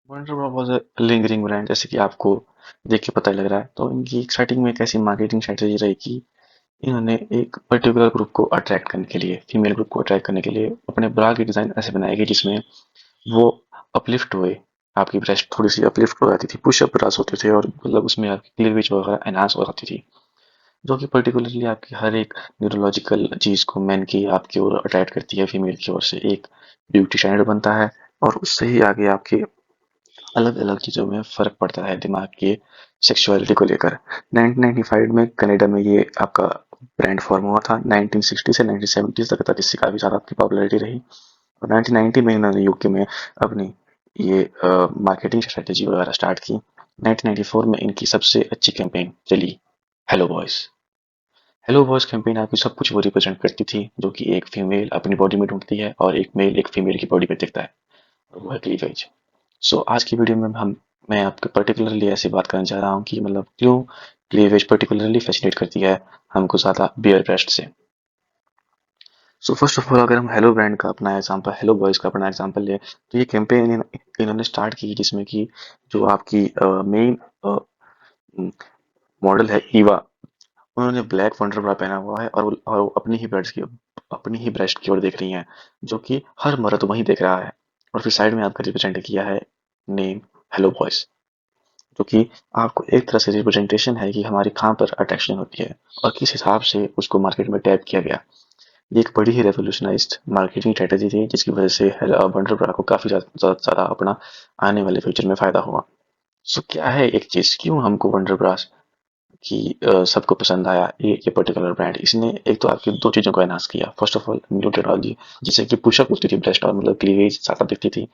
Wonder bra was a lingering brand, जैसे कि आपको देख के पता लग रहा है। तो इनकी स्टार्टिंग में एक ऐसी मार्केटिंग स्ट्रेटेजी रही कि इन्होंने एक पर्टिकुलर ग्रुप को अट्रैक्ट करने के लिए, फीमेल ग्रुप को अट्रैक्ट करने के लिए अपने ब्रा की डिज़ाइन ऐसे बनाई गई जिसमें वो अपलिफ्ट हुए। आपकी ब्रेस्ट थोड़ी सी अपलिफ्ट हो जाती थी, पुशअप ब्रास होते थे और मतलब उसमें आपकी क्लीवेज वगैरह एनहांस हो जाती थी, जो कि पर्टिकुलरली आपकी हर एक न्यूरोलॉजिकल चीज़ को मैन की आपकी ओर अट्रैक्ट करती है, फीमेल की ओर से एक ब्यूटी स्टैंडर्ड बनता है। और उससे ही आगे आपके अलग अलग चीज़ों में फ़र्क पड़ता है दिमाग के सेक्सुअलिटी को लेकर। 1995 में कनाडा में ये आपका ब्रांड फॉर्म हुआ था। 1960 से 1970 तक इससे काफ़ी ज़्यादा आपकी पॉपुलैरिटी रही। और 1990 में इन्होंने यूके में अपनी ये मार्केटिंग स्ट्रेटेजी वगैरह स्टार्ट की। 1994 में इनकी सबसे अच्छी कैंपेन चली, hello boys. Hello boys campaign आपकी सब कुछ वो रिप्रेजेंट करती थी जो कि एक फीमेल अपनी बॉडी में ढूंढती है और एक मेल एक फीमेल की बॉडी में दिखता है, और वो है क्लीवेज। सो आज की वीडियो में हम मैं आपके पर्टिकुलरली ऐसी बात करना चाह रहा हूँ कि मतलब क्यों क्लीवेज पर्टिकुलरली फैसिनेट करती है हमको ज़्यादा बियर ब्रेस्ट से। सो फर्स्ट ऑफ ऑल अगर हम हेलो ब्रांड का अपना एग्जांपल, हेलो बॉयज का अपना एग्जांपल ले, तो ये कैंपेन इन्होंने स्टार्ट की जिसमें कि जो आपकी मेन मॉडल है ईवा, उन्होंने ब्लैक वंडर ब्रा पहना हुआ है और वो अपनी ही ब्रेस्ट की ओर देख रही हैं, जो कि हर मर्द वहीं देख रहा है। और फिर साइड में आपका रिप्रेजेंट किया है नेम हेलो बॉयज, जो कि आपको एक तरह से रिप्रेजेंटेशन है कि हमारी कहाँ पर अट्रैक्शन होती है और किस हिसाब से उसको मार्केट में टैप किया गया। ये एक बड़ी ही रेवोल्यूशनाइज्ड मार्केटिंग स्ट्रेटेजी थी जिसकी वजह से वंडर ब्रा को काफ़ी ज़्यादा अपना आने वाले फ्यूचर में फ़ायदा हुआ। सो क्या है एक चीज़, क्यों हमको वंडर ब्रा कि सबको पसंद आया ये पर्टिकुलर ब्रांड? इसने एक तो आपकी दो चीज़ों को एनहांस किया। First of all new technology, जिससे कि पुशअप होती थी ब्रेस्ट और मतलब क्लीवेज ज़्यादा दिखती थी,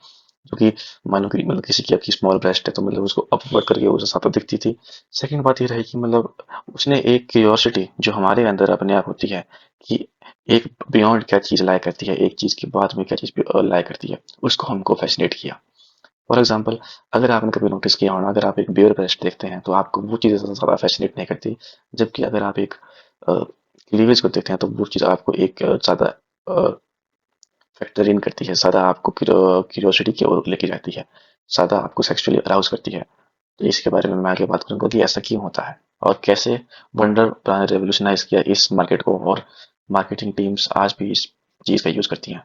जो कि मान लो कि मतलब किसी की आपकी स्मॉल ब्रेस्ट है तो मतलब उसको अपवर्ड करके वो ज़्यादा दिखती थी। सेकंड बात ये रही कि मतलब उसने एक क्यूरियोसिटी जो हमारे अंदर अपने आप होती है कि एक बियॉन्ड क्या चीज़ लाया करती है, एक चीज़ के बाद में क्या चीज़ लाया करती है, उसको हमको फैसिनेट किया। फॉर एग्जाम्पल, अगर आपने कभी नोटिस किया होना, अगर आप एक बियर ब्रेस्ट देखते हैं तो आपको वो चीज़ ज़्यादा फैसिनेट नहीं करती, जबकि अगर आप एक क्लीवेज को देखते हैं तो वो चीज़ आपको एक ज़्यादा फैक्टर इन करती है, ज़्यादा आपको क्यूरियोसिटी की ओर लेके जाती है, ज़्यादा आपको सेक्सुअली अराउज करती है। तो इसके बारे में मैं आगे बात करूंगा कि ऐसा क्यों होता है और कैसे वंडर ब्रा ने रेवोल्यूशनाइज किया इस मार्केट को, और मार्केटिंग टीम्स आज भी इस चीज़ का यूज़ करती हैं।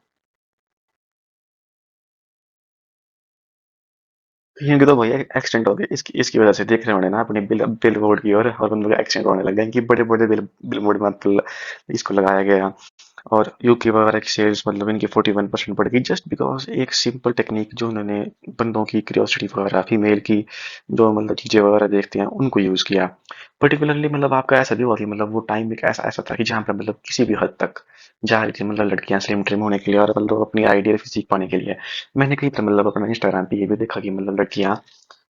ये तो भैया एक्सीडेंट हो गया इसकी इसकी वजह से, देख रहे होंगे ना अपने बिल बोर्ड की ओर, और उन लोग एक्सीडेंट होने लग गए कि बड़े बड़े बिल बोर्ड में इसको लगाया गया। और यूके वगैरह की सेल्स मतलब इनकी 41% बढ़ गई, जस्ट बिकॉज एक सिंपल टेक्निक जो उन्होंने बंदों की क्यूरियोसिटी वगैरह, फीमेल की जो मतलब चीज़ें वगैरह देखते हैं उनको यूज़ किया। पर्टिकुलरली मतलब आपका ऐसा भी हुआ कि मतलब वो टाइम एक ऐसा ऐसा था कि जहाँ पर मतलब किसी भी हद तक जा रही थी मतलब लड़कियां स्लिम ट्रिम होने के लिए और मतलब अपनी आइडियल फिजिक पाने के लिए। मैंने कहीं पर मतलब अपना इंस्टाग्राम पे ये भी देखा कि मतलब लड़कियां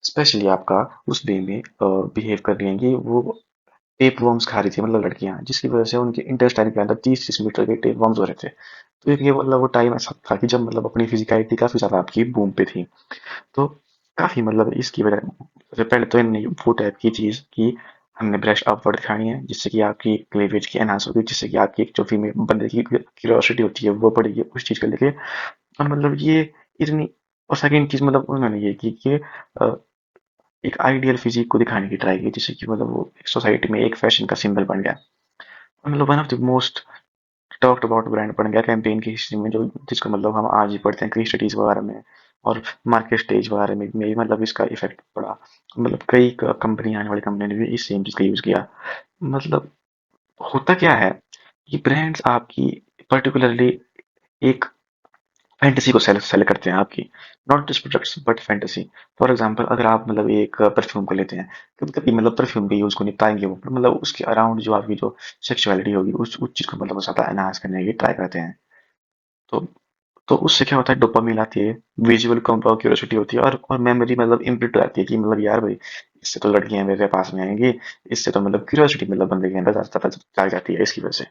स्पेशली आपका उस वे में बिहेव कर रही हैं कि वो टेप वर्म्स खा रही थी मतलब लड़कियां, जिसकी वजह से उनके इंटेस्टाइन के अंदर 30-30 मीटर के टेप वर्म्स हो रहे थे। तो एक ये मतलब वो टाइम ऐसा था कि जब मतलब अपनी फिजिकलिटी काफी ज्यादा आपकी बूम पे थी। तो काफी मतलब इसकी वजह से पहले तो इनने वो टाइप की चीज की, हमने ब्रश अपवर्ड दिखानी है जिससे कि आपकी क्लेवेज की एनहांस होगी, जिससे कि आपकी एक जो फीमेल बंदे की क्यूरियोसिटी होती है वो बढ़ेगी उस चीज को लेके। और मतलब ये इतनी, और सेकंड चीज मतलब उन्होंने ये की कि एक आइडियल फिजिक को दिखाने की ट्राई की, जिससे कि मतलब वो सोसाइटी में एक फैशन का सिंबल बन गया। और मतलब one of the most talked about brand बन गया कैंपेन की हिस्ट्री में, जो जिसको मतलब हम आज ही पढ़ते हैं कई स्टडीज वगैरह में और मार्केट स्टेज वगैरह में भी मतलब इसका इफेक्ट पड़ा। मतलब कई कंपनी, आने वाली कंपनी ने भी इस सेम चीज का यूज किया। मतलब होता क्या है कि ब्रांड्स आपकी पर्टिकुलरली एक फैंटेसी को सेल सेल करते हैं आपकी, not just products but fantasy. For example अगर आप मतलब एक परफ्यूम को लेते हैं, कभी कभी मतलब परफ्यूम के यूज को निपटाएंगे वो, पर मतलब उसके अराउंड जो आपकी जो सेक्सुअलिटी होगी उस चीज को मतलब ज्यादा एनहांस करने की ट्राई करते हैं। तो तो उससे क्या होता है, डोपामिन आती है, विजुअल क्यूरियोसिटी होती है, और मेमोरी मतलब इम्प्रिंट हो जाती है कि मतलब यार भाई इससे तो लड़कियां मेरे पास में आएंगी, इससे तो मतलब क्यूरियोसिटी मतलब बंदे के अंदर ज्यादा जाग जाती है इसकी वजह से।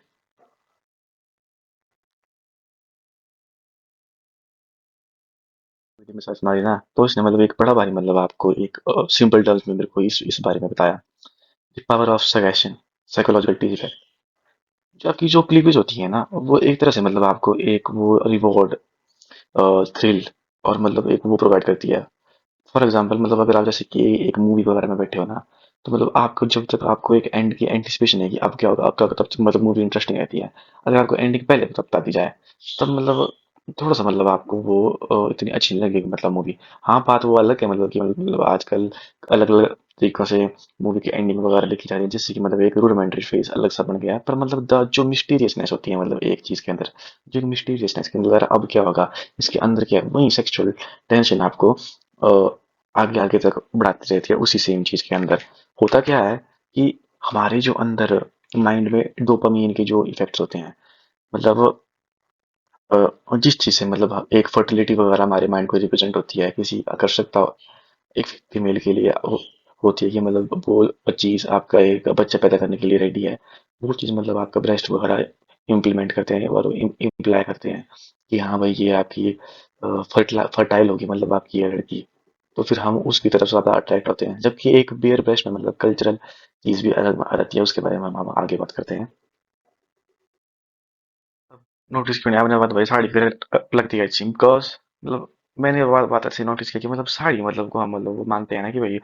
वीडियो में सर्च मारी ना तो इसने मतलब एक बड़ा भारी मतलब आपको एक सिंपल टर्म्स में मेरे को इस बारे में बताया, the power of suggestion, psychological effect. जो आपकी जो क्लीवेज होती है ना वो एक तरह से मतलब आपको एक वो रिवॉर्ड, थ्रिल और मतलब एक वो प्रोवाइड करती है। फॉर एग्जाम्पल मतलब अगर आप जैसे कि एक मूवी वगैरह में बैठे हो ना, तो मतलब आपको जब तक आपको एक एंड की एंटिसिपेशन है कि अब क्या होगा, अब क्या होगा, तब तक मतलब मूवी इंटरेस्टिंग रहती है। अगर आपको एंडिंग पहले बता दी जाए, तब मतलब थोड़ा सा मतलब आपको वो इतनी अच्छी नहीं लगेगी मतलब मूवी। हाँ, बात वो अलग है मतलब कि मतलब आजकल अलग अलग तरीकों से मूवी की एंडिंग वगैरह लिखी जा रही है, जिससे कि मतलब एक रूडमेंट्री फेज अलग सा बन गया है। पर मतलब जो मिस्टीरियसनेस होती है मतलब एक चीज के अंदर, जो मिस्टीरियसनेस के अंदर अब क्या होगा, इसके अंदर क्या है, वही सेक्सुअल टेंशन आपको आगे आगे तक बढ़ाती रहती है उसी सेम चीज के अंदर। होता क्या है कि हमारे जो अंदर माइंड में डोपामीन के जो इफेक्ट्स होते हैं, मतलब जिस चीज से मतलब एक फर्टिलिटी वगैरह हमारे माइंड को रिप्रेजेंट होती है, किसी आकर्षकता एक फीमेल के लिए होती है कि मतलब वो चीज आपका एक बच्चा पैदा करने के लिए रेडी है। वो चीज मतलब आपका ब्रेस्ट वगैरह इम्प्लीमेंट करते हैं और इम्प्लाई करते हैं कि हाँ भाई ये आपकी फर्टाइल होगी मतलब आपकी ये लड़की। तो फिर हम उसकी तरफ ज्यादा अट्रैक्ट होते हैं, जबकि एक बियर ब्रेस्ट में मतलब कल्चरल चीज भी अलग आ जाती है, उसके बारे में हम आगे बात करते हैं। नोटिस क्यों नहीं आपने बात भाई, साड़ी फिर लगती है अच्छी बिकॉज मतलब मैंने बात ऐसे नोटिस किया कि मतलब साड़ी मतलब को हम मतलब वो मानते हैं ना कि भाई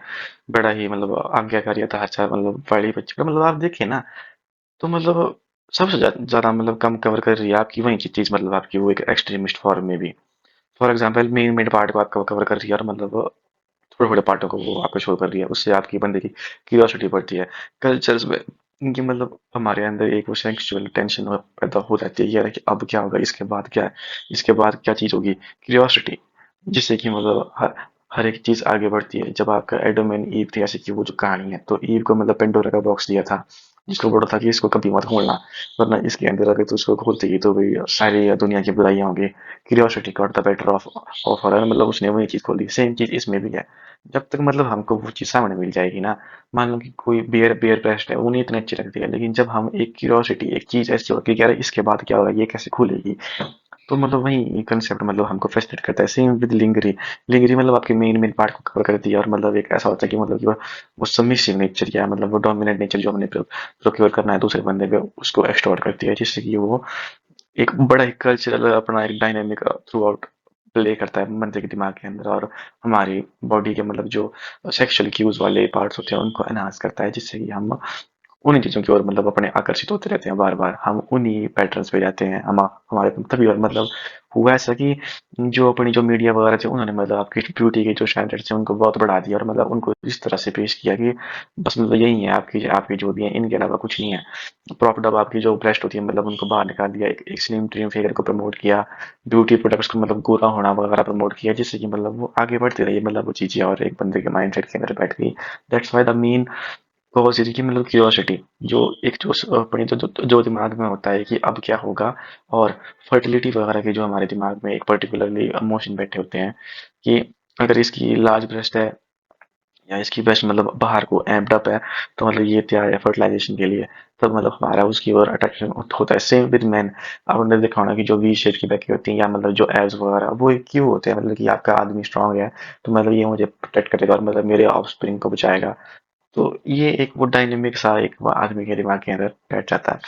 बड़ा ही मतलब आज्ञाकारी था, अच्छा मतलब बड़ी बच्ची का मतलब आप देखिए ना, तो मतलब सबसे ज्यादा मतलब कम कवर कर रही है आपकी वही की चीज, मतलब आपकी वो एक एक्सट्रीमिस्ट फॉर्म में भी। For example main main part को आपका कवर कर रही है और मतलब थोड़े थोड़े पार्टों को वो आपको शो कर रही है, उससे आपकी बंदे की क्यूरियोसिटी बढ़ती है। कल्चर्स में इनकी मतलब हमारे अंदर एक वो सेक्सुअल टेंशन पैदा हो जाती है यार कि अब क्या होगा, इसके बाद क्या है, इसके बाद क्या चीज होगी, क्यूरियोसिटी, जिससे कि मतलब हर एक चीज आगे बढ़ती है। जब आपका एडम एंड ईव थी ऐसे की वो जो कहानी है, तो ईव को मतलब पेंडोरा का बॉक्स दिया था, जिसको बोला था कि इसको कभी मत खोलना, वरना इसके अंदर अगर तू इसको खोल देगी तो भाई सारी दुनिया की बुराइयां होंगी। Curiosity got the better of her, मतलब उसने वही चीज खोली, सेम चीज इसमें भी है। जब तक मतलब हमको वो चीज सामने मिल जाएगी ना, मान लो कि कोई बियर बियर ब्रेस्ट है, उन्हें इतनी अच्छी लगती है, लेकिन जब हम एक क्यूरियोसिटी एक चीज ऐसी होती है कि यार इसके बाद क्या होगा, ये कैसे खुलेगी, तो मतलब वही कंसेप्ट मतलब हमको फैसिनेट करता है। सेम विद लिंगरी, लिंगरी मतलब आपके मेन मेन पार्ट को कवर करती है और मतलब एक ऐसा होता है कि मतलब कि वो सबमिसिव नेचर या मतलब वो डोमिनेंट नेचर जो हमने प्रोक्योर करना है दूसरे बंदे पे, उसको एक्सटॉर्ट करती है, जिससे कि वो एक बड़ा ही कल्चरल अपना एक डायनेमिक थ्रू आउट प्ले करता है बंदे के दिमाग के अंदर, और हमारी बॉडी के मतलब जो सेक्सुअल क्यूज वाले पार्ट्स होते हैं उनको एनहांस करता है, जिससे कि हम उन्हीं चीज़ों की ओर मतलब अपने आकर्षित होते रहते हैं बार बार, हम उन्हीं पैटर्न्स पे जाते हैं, हम हमारे तभी और मतलब हुआ ऐसा कि जो अपनी जो मीडिया वगैरह थे उन्होंने मतलब आपकी ब्यूटी के जो स्टैंडर्ड्स थे उनको बहुत बढ़ा दिया और मतलब उनको इस तरह से पेश किया कि बस मतलब यही है आपकी आपकी जो भी है, इनके अलावा कुछ नहीं है। प्रॉप डब आपकी जो ब्रेस्ट होती है मतलब उनको बाहर निकाल दिया, एक स्लिम ट्रिम फिगर को प्रमोट किया, ब्यूटी प्रोडक्ट्स को मतलब गोरा होना वगैरह प्रमोट किया, जिससे कि मतलब वो आगे बढ़ती रही मतलब वो चीजें और एक बंदे के माइंड सेट के अंदर बैठ गई। That's why the main cause is की मतलब क्यूरियोसिटी, जो एक जो अपने जो दिमाग में होता है कि अब क्या होगा, और फर्टिलिटी वगैरह के जो हमारे दिमाग में एक पर्टिकुलरली इमोशन बैठे होते हैं कि अगर इसकी लार्ज ब्रेस्ट है या इसकी ब्रेस्ट मतलब बाहर को एम्प्ड अप है, तो मतलब ये तैयार है फर्टिलाइजेशन के लिए, तब मतलब हमारा उसकी ओर अट्रैक्शन होता है। सेम विद मैन, आपने देखा होना कि जो वी शेप की बैकी होती है या मतलब जो एब्स वगैरह वो क्यों होते हैं, मतलब कि आपका आदमी स्ट्रांग है तो मतलब ये मुझे प्रोटेक्ट करेगा और मतलब मेरे ऑफस्प्रिंग को बचाएगा। तो ये एक वो डायनेमिक सा एक वो आदमी के दिमाग के अंदर बैठ जाता है।